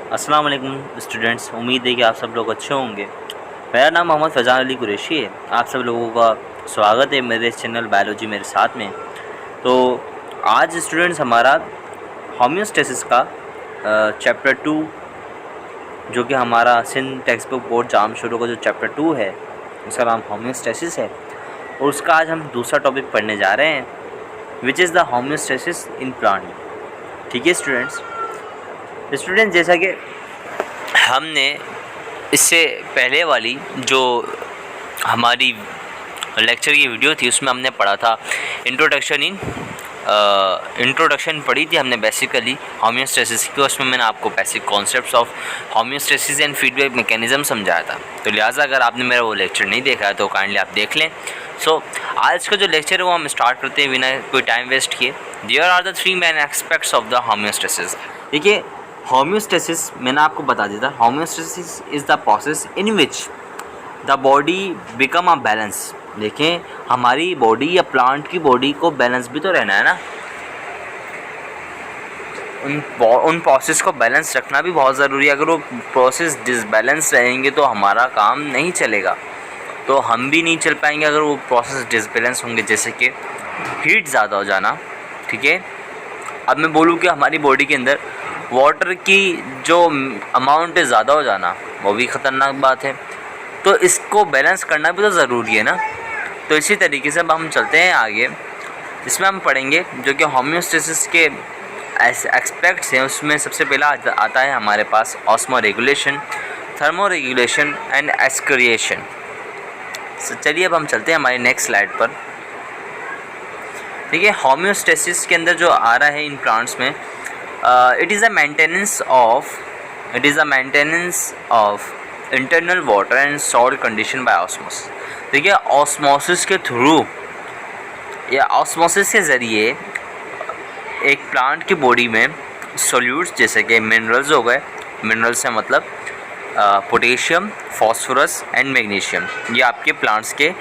अस्सलाम वालेकुम स्टूडेंट्स, उम्मीद है कि आप सब लोग अच्छे होंगे। मेरा नाम मोहम्मद फ़ैज़ान अली कुरैशी है। आप सब लोगों का स्वागत है मेरे इस चैनल बायोलॉजी मेरे साथ में। तो आज स्टूडेंट्स हमारा होम्योस्टेसिस का चैप्टर 2 जो कि हमारा सिंध टेक्स्ट बुक बोर्ड जाम शुरू का जो चैप्टर 2 है उसका नाम होम्योस्टेसिस है, और उसका आज हम दूसरा टॉपिक पढ़ने जा रहे हैं which is the homeostasis in plant. ठीक है स्टूडेंट्स, जैसा कि हमने इससे पहले वाली जो हमारी लेक्चर की वीडियो थी उसमें हमने पढ़ा था इंट्रोडक्शन पढ़ी थी हमने बेसिकली होम्योस्टेसिस की। उसमें मैंने आपको basic concepts of homeostasis and feedback mechanism समझाया था। तो लिहाजा अगर आपने मेरा वो लेक्चर नहीं देखा है तो काइंडली आप देख लें। आज का जो लेक्चर है वो हम स्टार्ट करते हैं बिना कोई टाइम वेस्ट किए। There are the 3 main aspects of the homeostasis. देखिए, होम्योस्टेसिस मैंने आपको बता दिया था, homeostasis is the process in which the body become a balance. देखें, हमारी बॉडी या प्लांट की बॉडी को बैलेंस भी तो रहना है ना, उन प्रोसेस को बैलेंस रखना भी बहुत ज़रूरी है। अगर वो प्रोसेस डिसबैलेंस रहेंगे तो हमारा काम नहीं चलेगा, तो हम भी नहीं चल पाएंगे अगर वो प्रोसेस डिसबैलेंस होंगे। जैसे कि हीट ज़्यादा हो जाना, ठीक है। अब मैं बोलूँ कि हमारी बॉडी के अंदर वाटर की जो अमाउंट है ज़्यादा हो जाना, वो भी ख़तरनाक बात है। तो इसको बैलेंस करना भी तो ज़रूरी है ना। तो इसी तरीके से अब हम चलते हैं आगे, इसमें हम पढ़ेंगे जो कि होम्योस्टेसिस के एस्पेक्ट्स हैं। उसमें सबसे पहला आता है हमारे पास osmoregulation, thermoregulation and excretion. चलिए अब हम चलते हैं हमारे नेक्स्ट स्लाइड पर। देखिए, होम्योस्टेसिस के अंदर जो आ रहा है इन प्लांट्स में, it is a maintenance of internal water and salt condition bye osmosis. देखिए, ऑस्मोसिस के थ्रू या ऑस्मोसिस के ज़रिए एक प्लांट की बॉडी में सॉल्यूट्स जैसे कि मिनरल्स हो गए, मिनरल्स से मतलब पोटेशियम, फास्फोरस एंड मैग्नीशियम, ये आपके प्लांट्स के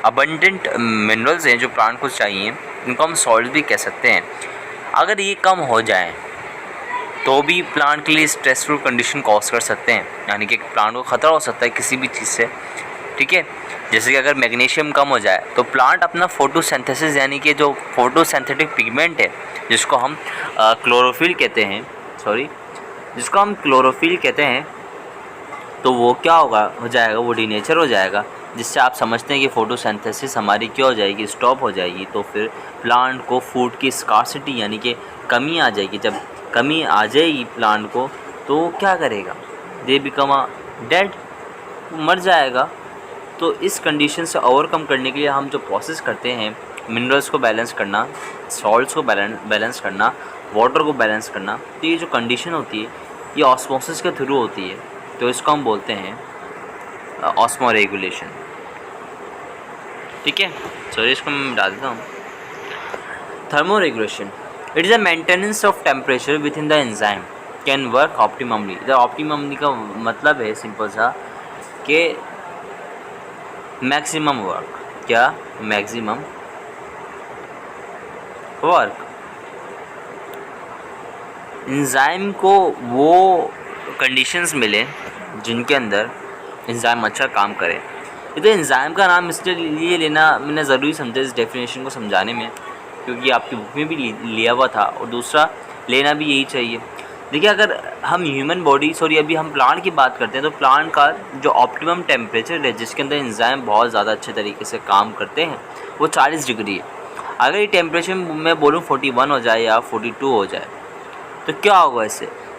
अबंडेंट मिनरल्स हैं जो प्लांट को चाहिए। इनको हम सॉल्ट भी कह सकते हैं। अगर ये कम हो जाए तो भी प्लांट के लिए स्ट्रेसफुल कंडीशन कॉज कर सकते हैं, यानी कि प्लांट को ख़तरा हो सकता है किसी भी चीज़ से, ठीक है। जैसे कि अगर मैग्नीशियम कम हो जाए तो प्लांट अपना फोटोसिंथेसिस यानी कि जो फोटोसिंथेटिक पिगमेंट है जिसको हम क्लोरोफिल कहते हैं, तो वो क्या हो जाएगा, वो डीनेचर हो जाएगा, जिससे आप समझते हैं कि फ़ोटोसिंथेसिस हमारी क्या हो जाएगी, स्टॉप हो जाएगी। तो फिर प्लांट को फूड की स्कार्सिटी यानी कि कमी आ जाएगी। जब कमी आ जाएगी प्लांट को तो क्या करेगा, दे बिकम अ डेड, मर जाएगा। तो इस कंडीशन से ओवरकम करने के लिए हम जो प्रोसेस करते हैं, मिनरल्स को बैलेंस करना, सॉल्ट्स को बैलेंस करना, वाटर को बैलेंस करना, तो ये जो कंडीशन होती है ये ऑस्मोसिस के थ्रू होती है। तो इसको हम बोलते हैं ऑस्मो रेगुलेशन, ठीक है। सॉरी, इसको मैं मिटा देता हूँ। Thermoregulation, it is a maintenance of temperature within the enzyme can work optimally. इधर ऑप्टिममली का मतलब है सिंपल सा कि मैक्सिमम वर्क। क्या? Maximum work. एंजाइम को वो कंडीशंस मिले जिनके अंदर एंजाइम अच्छा काम करे। ये तो एंजाइम का नाम इसलिए लेना मैंने ज़रूरी समझा इस डेफिनेशन को समझाने में, क्योंकि आपकी बुक में भी लिया हुआ था, और दूसरा लेना भी यही चाहिए। देखिए, अगर हम ह्यूमन बॉडी अभी हम प्लांट की बात करते हैं तो प्लांट का जो ऑप्टिमम टेम्परेचर है जिसके अंदर एंजाइम बहुत ज़्यादा अच्छे तरीके से काम करते हैं वो 40 डिग्री है। अगर ये टेम्परेचर मैं बोलूँ 41 हो जाए या 42 हो जाए तो क्या होगा,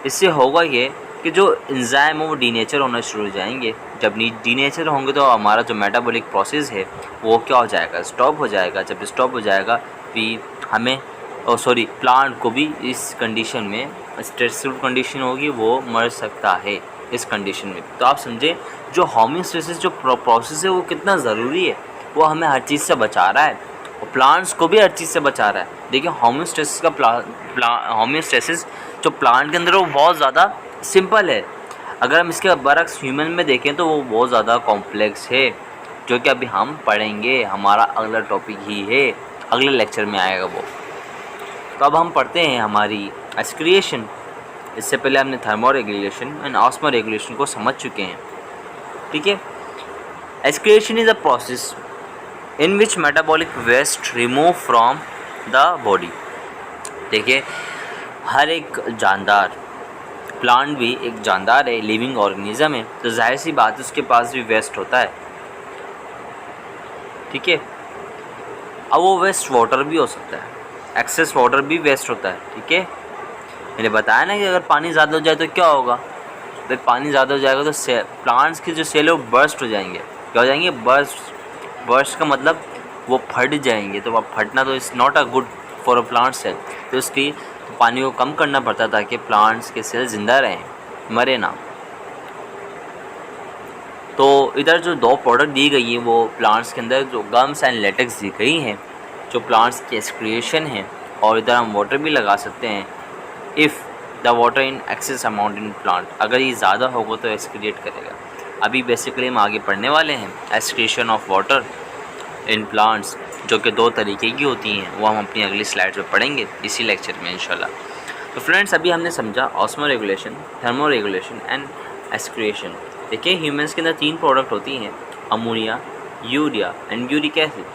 इससे होगा ये कि जो एंजाइम है वो डीनेचर होना शुरू हो जाएंगे। जब डीनेचर होंगे तो हमारा जो मेटाबॉलिक प्रोसेस है वो क्या हो जाएगा, स्टॉप हो जाएगा। जब स्टॉप हो जाएगा फिर हमें प्लांट को भी इस कंडीशन में स्ट्रेसफुल कंडीशन होगी, वो मर सकता है इस कंडीशन में। तो आप समझें जो होम्योस्टेसिस जो प्रोसेस है वो कितना ज़रूरी है, वो हमें हर चीज़ से बचा रहा है और प्लांट्स को भी हर चीज़ से बचा रहा है। देखिए, होम्योस्टेसिस जो प्लांट के अंदर वो बहुत ज़्यादा सिंपल है। अगर हम इसके बरक्स ह्यूमन में देखें तो वो बहुत ज़्यादा कॉम्प्लेक्स है, जो कि अभी हम पढ़ेंगे। हमारा अगला टॉपिक ही है, अगले लेक्चर में आएगा वो। तो अब हम पढ़ते हैं हमारी एक्सक्रिएशन। इससे पहले हमने thermoregulation and osmoregulation को समझ चुके हैं, ठीक है। Excretion is a process in which metabolic waste remove from the body. देखिए, हर एक जानदार, प्लांट भी एक जानदार है, लिविंग ऑर्गेनिज्म है, तो जाहिर सी बात है उसके पास भी वेस्ट होता है, ठीक है। अब वो वेस्ट वाटर भी हो सकता है, एक्सेस वाटर भी वेस्ट होता है, ठीक है। मैंने बताया ना कि अगर पानी ज़्यादा हो जाए तो क्या होगा, भाई पानी ज़्यादा हो जाएगा तो प्लांट्स की जो सेल है वो बर्स्ट हो जाएंगे। क्या हो जाएंगे? बर्स्ट का मतलब वो फट जाएंगे। तो अब फटना तो is not a good for a plant cell, तो इसलिए तो पानी को कम करना पड़ता है ताकि प्लांट्स के सेल ज़िंदा रहें, मरे ना। तो इधर जो दो प्रोडक्ट दी गई हैं वो प्लांट्स के अंदर जो गम्स एंड लेटेक्स दी गई हैं जो प्लांट्स की एक्सक्रिएशन है, और इधर हम वाटर भी लगा सकते हैं। If the water in excess amount in plant, अगर ये ज़्यादा होगा तो एक्सक्रिएट करेगा। अभी बेसिकली हम आगे पढ़ने वाले हैं excretion of water in plants, जो कि दो तरीके की होती हैं, वो हम अपनी अगली स्लाइड पे पढ़ेंगे इसी लेक्चर में इंशाल्लाह। तो फ्रेंड्स, अभी हमने समझा osmo regulation, thermoregulation and excretion. देखिए, ह्यूमंस के अंदर 3 प्रोडक्ट होती हैं, ammonia, urea and uric acid.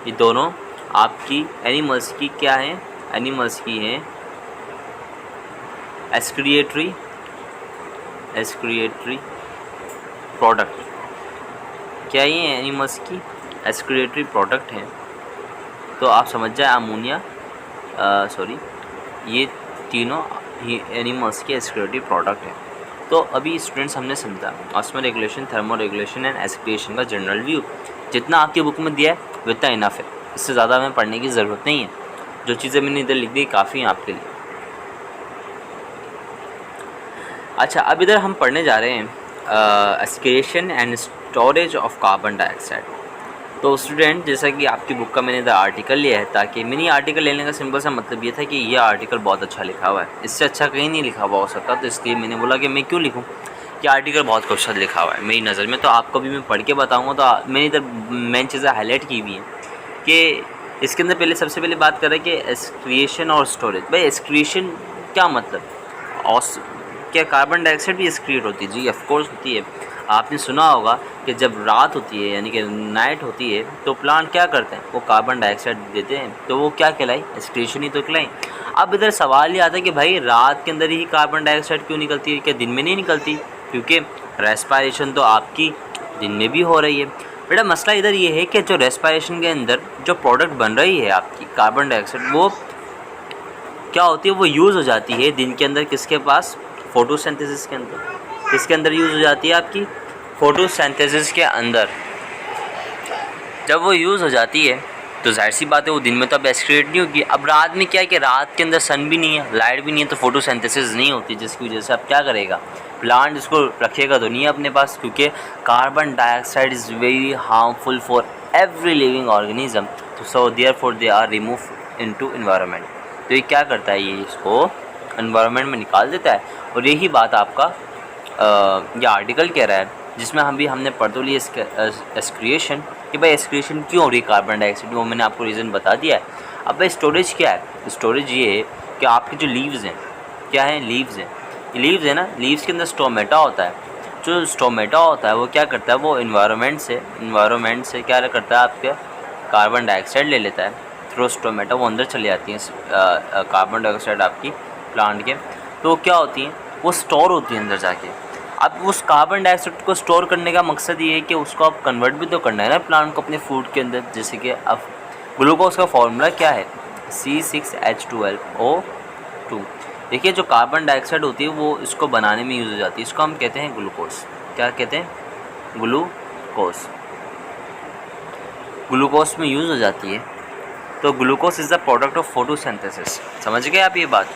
ये दोनों आपकी एनिमल्स की क्या हैं? एनिमल्स की हैं एक्सक्रिएटरी प्रोडक्ट। क्या ये एनिमल्स की एक्सक्रिएटरी प्रोडक्ट हैं? तो आप समझ जाए अमोनिया, ये तीनों ही एनिमल्स के एक्सक्रिएटरी प्रोडक्ट हैं। तो अभी स्टूडेंट्स हमने समझा osmo regulation, thermoregulation and excretion का जनरल व्यू। जितना आपकी बुक में दिया है उतना इनफ है, इससे ज़्यादा हमें पढ़ने की ज़रूरत नहीं है। जो चीज़ें मैंने इधर लिख दी काफ़ी हैं आपके लिए। अच्छा, अब इधर हम पढ़ने जा रहे हैं excretion and storage of carbon dioxide. तो स्टूडेंट, जैसा कि आपकी बुक का मैंने इधर आर्टिकल लिया है, ताकि मिनी आर्टिकल लेने का सिंपल सा मतलब ये था कि ये आर्टिकल बहुत अच्छा लिखा हुआ है, इससे अच्छा कहीं नहीं लिखा हुआ हो सकता। तो इसलिए मैंने बोला कि मैं क्यों लिखूं, कि आर्टिकल बहुत अच्छा लिखा हुआ है मेरी नज़र में। तो आपको भी मैं पढ़ के बताऊँगा। तो मैंने इधर मेन चीज़ें हाईलाइट की हुई हैं कि इसके अंदर पहले सबसे पहले बात करें कि एक्सक्रिएशन और स्टोरेज। भाई एक्सक्रिएशन क्या मतलब, और क्या कार्बन डाइऑक्साइड भी एक्सक्रिएट होती है? जी ऑफकोर्स होती है। आपने सुना होगा कि जब रात होती है यानी कि नाइट होती है तो प्लांट क्या करते हैं, वो कार्बन डाइऑक्साइड देते हैं, तो वो क्या कहलाई? एक्सक्रिएशन ही तो कहलाई। अब इधर सवाल ये आता है कि भाई रात के अंदर ही कार्बन डाइऑक्साइड क्यों निकलती है, क्या दिन में नहीं निकलती? क्योंकि रेस्पायरेशन तो आपकी दिन में भी हो रही है। बेटा मसला इधर ये है कि जो रेस्पायरेशन के अंदर जो प्रोडक्ट बन रही है आपकी कार्बन डाइऑक्साइड, वो क्या होती है, वो यूज़ हो जाती है दिन के अंदर किसके पास? फोटोसिंथेसिस के अंदर। किसके अंदर यूज़ हो जाती है? आपकी फोटोसिंथेसिस के अंदर। जब वो यूज़ हो जाती है तो जाहिर सी बात है वो दिन में तो अब एक्सक्रिएट नहीं होगी। अब रात में क्या है कि रात के अंदर सन भी नहीं है, लाइट भी नहीं है, तो फोटोसिंथेसिस नहीं होती, जिसकी वजह से अब क्या करेगा प्लांट? इसको रखेगा तो नहीं है अपने पास, क्योंकि carbon dioxide is very harmful for every living organism. तो so therefore they are remove into environment. तो ये क्या करता है, ये इसको एनवायरनमेंट में निकाल देता है। और यही बात आपका ये आर्टिकल कह रहा है, जिसमें हमने पढ़ तो लिया एक्सक्रिएशन, कि भाई एक्सक्रिएशन क्यों हो रही है कार्बन डाइऑक्साइड, वो मैंने आपको रीज़न बता दिया है। अब भाई स्टोरेज क्या है? स्टोरेज ये है कि आपके जो लीव्स हैं, क्या हैं? लीव्स हैं। लीव्स है ना, लीव्स के अंदर स्टोमेटा होता है। जो स्टोमेटा होता है वो क्या करता है, वो इन्वायरमेंट से क्या करता है, आपके कार्बन डाइऑक्साइड ले लेता है थ्रू स्टोमेटा, वो अंदर चली जाती हैं कार्बन डाइऑक्साइड आपकी प्लांट के। तो क्या होती हैं, वो स्टोर होती है अंदर जाके। अब उस कार्बन डाइऑक्साइड को स्टोर करने का मकसद ये है कि उसको आप कन्वर्ट भी तो करना है ना प्लांट को अपने फूड के अंदर। जैसे कि अब ग्लूकोज का फॉर्मूला क्या है? C6H12O2। देखिए, जो कार्बन डाइऑक्साइड होती है वो इसको बनाने में यूज़ हो जाती है, इसको हम कहते हैं ग्लूकोज। क्या कहते हैं? ग्लूकोज में यूज़ हो जाती है। तो glucose is the product of photosynthesis. समझ गए आप ये बात?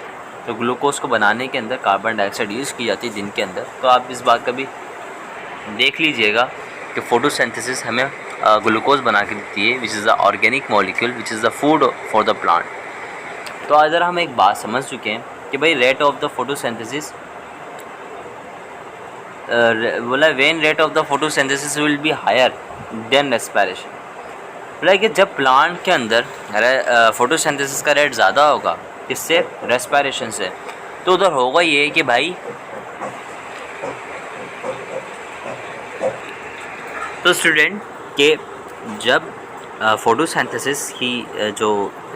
तो ग्लूकोज को बनाने के अंदर कार्बन डाइऑक्साइड यूज़ की जाती है दिन के अंदर। तो आप इस बात का भी देख लीजिएगा कि फोटोसिंथेसिस हमें ग्लूकोज बना के देती है, which is the organic molecule which is the food for the plant. तो इधर हम एक बात समझ चुके हैं कि भाई रेट ऑफ द फोटोसिंथेसिस, बोला when rate of the photosynthesis will be higher than respiration. बोला कि जब प्लांट के अंदर फोटोसिंथेसिस का रेट ज़्यादा होगा, किससे? रेस्पिरेशन से। तो उधर होगा ये कि भाई, तो स्टूडेंट के जब फोटोसिंथेसिस की जो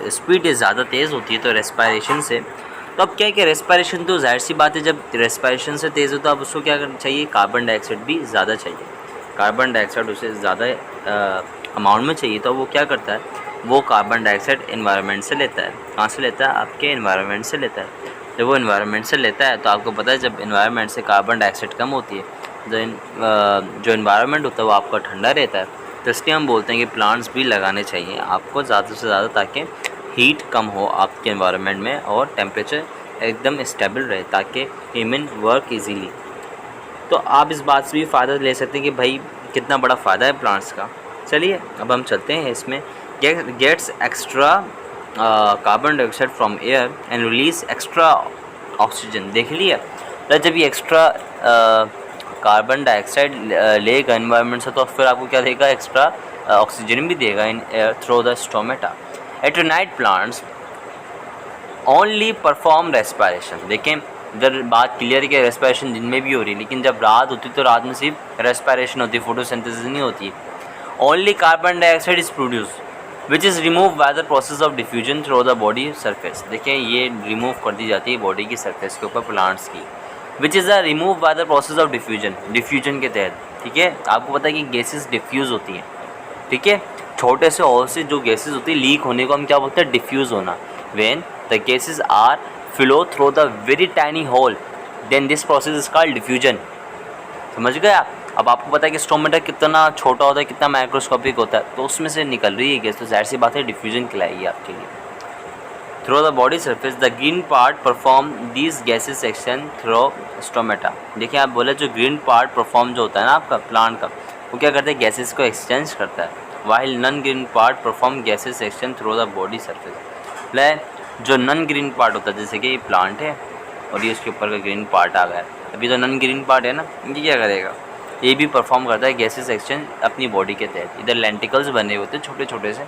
स्पीड ज़्यादा तेज़ होती है तो रेस्पायरेशन से, तो अब क्या है कि रेस्पायरेशन तो जाहिर सी बात है, जब रेस्पायरेशन से तेज़ हो तो अब उसको क्या करना चाहिए, कार्बन डाइऑक्साइड भी ज़्यादा चाहिए। कार्बन डाइऑक्साइड उसे ज़्यादा अमाउंट में चाहिए, तो वो क्या करता है, वो कार्बन डाइऑक्साइड एनवायरनमेंट से लेता है। कहाँ से लेता है, आपके एनवायरनमेंट से लेता है। जब वो एनवायरनमेंट से लेता है तो आपको पता है जब एनवायरनमेंट से कार्बन डाइऑक्साइड कम होती है, जो एनवायरनमेंट होता है वो आपका ठंडा रहता है। तो इसलिए हम बोलते हैं कि प्लांट्स भी लगाने चाहिए आपको ज़्यादा से ज़्यादा, ताकि हीट कम हो आपके एनवायरनमेंट में और टेम्परेचर एकदम स्टेबल रहे, ताकि ह्यूमन वर्क इजीली। तो आप इस बात से भी फ़ायदा ले सकते हैं कि भाई कितना बड़ा फ़ायदा है प्लांट्स का। चलिए अब हम चलते हैं इसमें। Gets extra carbon dioxide from air and release extra oxygen. देख लिया, तो जब ये एक्स्ट्रा कार्बन डाइऑक्साइड लेगा एनवायरनमेंट से, तो फिर आपको क्या देगा, एक्स्ट्रा ऑक्सीजन भी देगा in air through the stomata. At night plants only perform respiration. देखें इधर बात क्लियर है कि रेस्पायरेशन दिन में भी हो रही है, लेकिन जब रात होती है तो रात में सिर्फ रेस्पायरेशन होती है, फोटोसिंथेसिस नहीं होती है। Only carbon dioxide is produce which is remove by the process of diffusion through the body surface. देखिए ये रिमूव कर दी जाती है बॉडी की सरफेस के ऊपर प्लांट्स की, which is a remove by the process of diffusion के तहत। ठीक है, आपको पता है कि गैसेस डिफ्यूज़ होती हैं। ठीक है, छोटे से होल से जो गैसेस होती है लीक होने को हम क्या बोलते हैं, डिफ्यूज़ होना। When the gases are flow through the very tiny hole, then this process is called diffusion. समझ गए आप। अब आपको पता है कि स्टोमेटा कितना छोटा होता है, कितना माइक्रोस्कोपिक होता है, तो उसमें से निकल रही है गैस, तो जाहिर सी बात है डिफ्यूजन कहलाएगी आपके लिए। Through the body surface the green part perform these gases exchange through stomata. देखिए आप बोले जो ग्रीन पार्ट परफॉर्म जो होता है ना आपका प्लांट का, वो क्या करता है, गैसेस को एक्सचेंज करता है, while non green part perform gases exchange through the body surface. जो नॉन ग्रीन पार्ट होता है, जैसे कि ये प्लांट है और ये उसके ऊपर का ग्रीन पार्ट आ गया, अभी तो नॉन ग्रीन पार्ट है ना, ये क्या करेगा, ये भी परफॉर्म करता है गैसेस एक्सचेंज अपनी बॉडी के तहत। इधर लेंटिकल्स बने होते हैं छोटे छोटे से,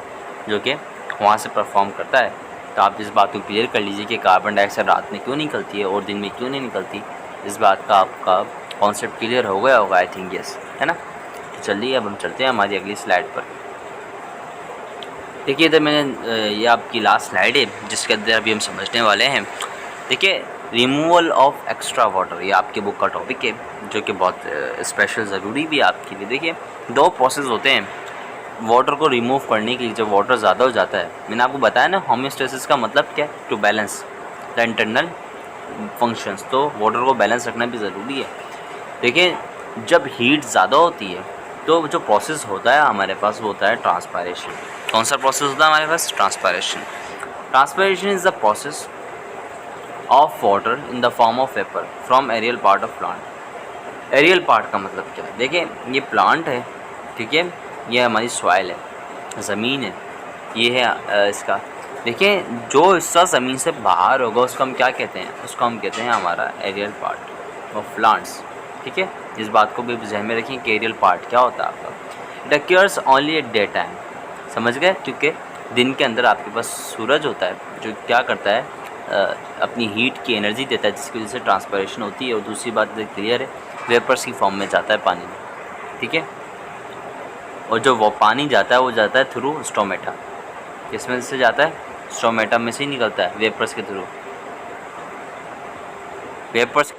जो कि वहाँ से परफॉर्म करता है। तो आप इस बात को क्लियर कर लीजिए कि कार्बन डाइऑक्साइड रात में क्यों निकलती है और दिन में क्यों नहीं निकलती। इस बात का आपका कॉन्सेप्ट क्लियर हो गया होगा, आई थिंक यस, है ना। तो चलिए अब हम चलते हैं हमारी अगली स्लाइड पर। देखिए इधर मैंने ये आपकी लास्ट स्लाइड है जिसके अंदर अभी हम समझने वाले हैं। देखिए रिमूवल ऑफ एक्स्ट्रा वाटर, ये आपके बुक का टॉपिक है जो कि बहुत स्पेशल ज़रूरी भी है आपके लिए। देखिए दो प्रोसेस होते हैं वाटर को रिमूव करने के लिए। जब वाटर ज़्यादा हो जाता है, मैंने आपको बताया ना होमियोस्टेसिस का मतलब क्या है, to balance the internal functions, तो वाटर को बैलेंस रखना भी ज़रूरी है। देखिए जब हीट ज़्यादा होती है तो जो प्रोसेस होता है हमारे पास वो होता है ट्रांसपायरेशन। कौन सा प्रोसेस होता है हमारे पास, transpiration. Transpiration is the process of water in the form of vapour from aerial part of plant. Aerial part का मतलब क्या है, देखिए ये प्लांट है, ठीक है, ये हमारी सॉइल है, ज़मीन है, ये है इसका। देखिए जो हिस्सा ज़मीन से बाहर होगा उसको हम क्या कहते हैं, उसको हम कहते हैं हमारा एरियल पार्ट ऑफ प्लांट्स। ठीक है, इस बात को भी ध्यान में रखें कि एरियल पार्ट क्या होता है आपका। It occurs only at day time, समझ गए, क्योंकि दिन के अंदर आपके पास सूरज होता है जो क्या करता है, अपनी हीट की एनर्जी देता है, जिसकी वजह से ट्रांसपायरेशन होती है। और दूसरी बात क्लियर है, वेपर्स की फॉर्म में जाता है पानी में। ठीक है, और जो वो पानी जाता है वो जाता है थ्रू स्टोमेटा। किसमें से जाता है, स्टोमेटा में से ही निकलता है, वेपर्स के थ्रू, वेपर्स।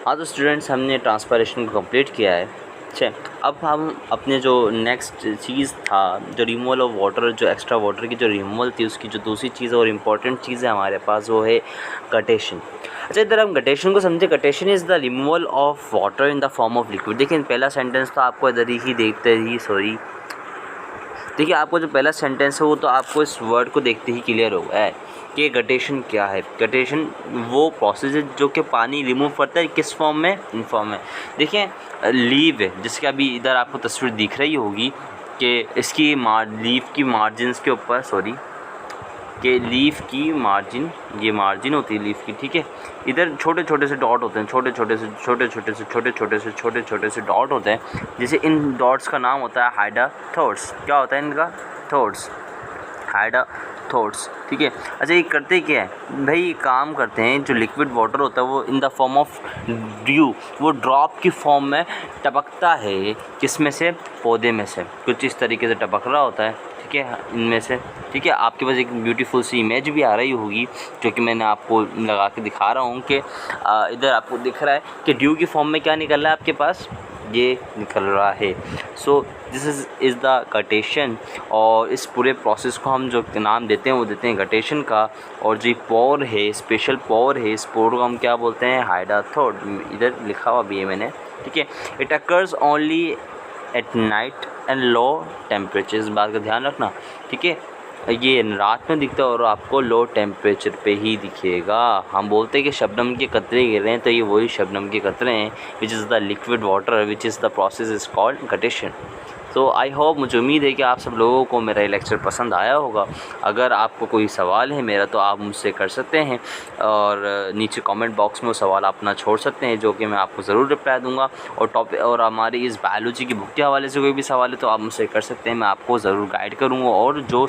हाँ तो स्टूडेंट्स हमने ट्रांसपायरेशन को कंप्लीट किया है। अच्छा, अब हम अपने जो नेक्स्ट चीज़ था, जो रिमूवल ऑफ वाटर, जो एक्स्ट्रा वाटर की जो रिमूवल थी, उसकी जो दूसरी चीज़ और इम्पॉर्टेंट चीज़ है हमारे पास वो है गटेशन। अच्छा इधर हम गटेशन को समझे। Guttation is the removal of water in the form of liquid. देखिए पहला सेंटेंस तो आपको इधर ही देखते ही देखिए आपको जो पहला सेंटेंस है वो तो आपको इस वर्ड को देखते ही क्लियर होगा है कि गटेशन क्या है। गटेशन वो प्रोसेस है जो कि पानी रिमूव करता है, किस फॉर्म में, इन फॉर्म में। देखिए लीव है, जिसके अभी इधर आपको तस्वीर दिख रही होगी कि इसकी लीफ की मार्जिनस के ऊपर, सॉरी, कि लीफ की मार्जिन, ये मार्जिन होती है लीफ की, ठीक है। इधर छोटे छोटे से डॉट होते हैं, छोटे छोटे से डॉट होते हैं, जैसे इन डॉट्स का नाम होता है हाइडाथोर्स। क्या होता है इनका, थोर्स, थॉट्स, ठीक है। अच्छा, ये करते क्या है भाई, ये काम करते हैं, जो लिक्विड वाटर होता है वो इन द फॉर्म ऑफ ड्यू, वो ड्रॉप की फॉर्म में टपकता है, किसमें से, पौधे में से, कुछ इस तरीके से टपक रहा होता है, ठीक है, इनमें से, ठीक है। आपके पास एक ब्यूटीफुल सी इमेज भी आ रही होगी जो कि मैंने आपको लगा के दिखा रहा हूँ कि इधर आपको दिख रहा है कि ड्यू की फॉर्म में क्या निकल रहा है आपके पास, ये निकल रहा है। So this is the guttation, और इस पूरे प्रोसेस को हम जो नाम देते हैं वो देते हैं गटेशन का। और जो पोर है, स्पेशल पोर है, इस पोर को हम क्या बोलते हैं, हाइड्रोथोड, इधर लिखा हुआ भी है मैंने, ठीक है। It occurs only at night and low temperature, इस बात का ध्यान रखना, ठीक है। ये रात में दिखता है और आपको लो टेम्परेचर पे ही दिखेगा। हम बोलते हैं कि शबनम के कतरे गिर रहे हैं, तो ये वही शबनम के कतरे हैं, which is the liquid water, which is the process is called guttation. तो आई होप, मुझे उम्मीद है कि आप सब लोगों को मेरा ये लेक्चर पसंद आया होगा। अगर आपको कोई सवाल है मेरा तो आप मुझसे कर सकते हैं, और नीचे कमेंट बॉक्स में वो सवाल अपना छोड़ सकते हैं, जो कि मैं आपको ज़रूर रिप्लाई दूंगा। और टॉपिक और हमारी इस बायोलॉजी की बुक के हवाले से कोई भी सवाल है तो आप मुझसे कर सकते हैं, मैं आपको ज़रूर गाइड करूँगा। और जो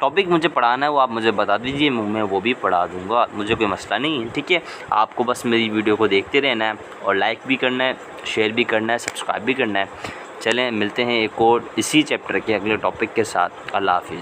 टॉपिक मुझे पढ़ाना है वो आप मुझे बता दीजिए, मैं वो भी पढ़ा दूँगा, मुझे कोई मसला नहीं है, ठीक है। आपको बस मेरी वीडियो को देखते रहना है, और लाइक भी करना है, शेयर भी करना है, सब्सक्राइब भी करना है। चलें, मिलते हैं एक और इसी चैप्टर के अगले टॉपिक के साथ। अल्लाह हाफिज़।